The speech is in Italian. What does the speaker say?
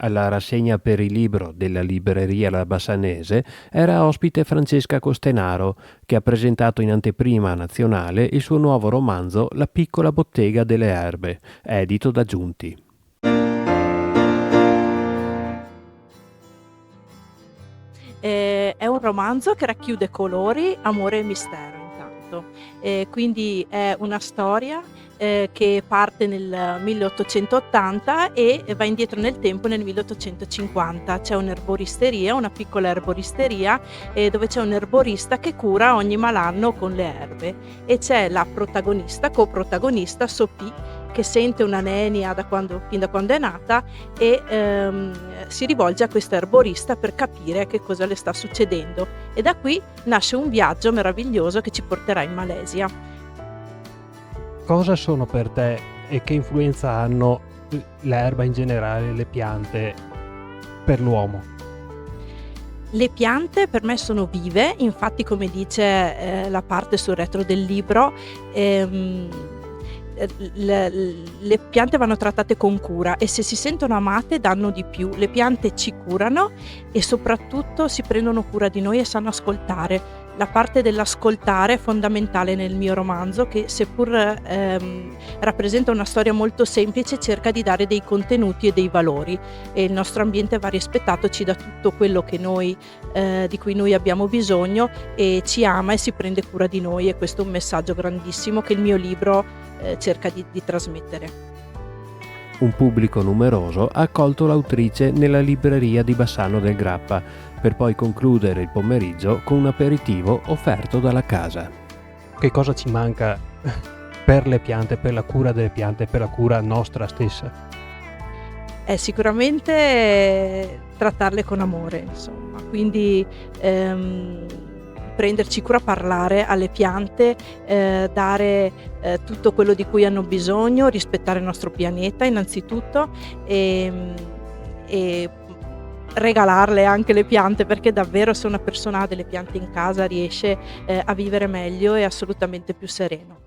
Alla rassegna per il libro della libreria La Bassanese era ospite Francesca Costenaro, che ha presentato in anteprima nazionale il suo nuovo romanzo La piccola bottega delle erbe, edito da Giunti. È un romanzo che racchiude colori, amore e mistero intanto. Quindi è una storia, che parte nel 1880 e va indietro nel tempo nel 1850. C'è un'erboristeria, una piccola erboristeria, dove c'è un erborista che cura ogni malanno con le erbe e c'è la protagonista, coprotagonista, Sophie, che sente una nenia fin da quando è nata e, si rivolge a questa erborista per capire che cosa le sta succedendo e da qui nasce un viaggio meraviglioso che ci porterà in Malesia. Cosa sono per te e che influenza hanno l'erba in generale, le piante, per l'uomo? Le piante per me sono vive, infatti come dice, la parte sul retro del libro, ehm, le piante vanno trattate con cura e se si sentono amate danno di più. Le piante ci curano e soprattutto si prendono cura di noi e sanno ascoltare. La parte dell'ascoltare è fondamentale nel mio romanzo che seppur, rappresenta una storia molto semplice, cerca di dare dei contenuti e dei valori e il nostro ambiente va rispettato, ci dà tutto quello che noi di cui noi abbiamo bisogno e ci ama e si prende cura di noi e questo è un messaggio grandissimo che il mio libro, cerca di trasmettere. Un pubblico numeroso ha accolto l'autrice nella libreria di Bassano del Grappa, per poi concludere il pomeriggio con un aperitivo offerto dalla casa. Che cosa ci manca per le piante, per la cura delle piante, per la cura nostra stessa? Sicuramente trattarle con amore, insomma. Quindi, prenderci cura, parlare alle piante, dare, tutto quello di cui hanno bisogno, rispettare il nostro pianeta innanzitutto, e regalarle anche le piante, perché davvero se una persona ha delle piante in casa riesce, a vivere meglio e assolutamente più sereno.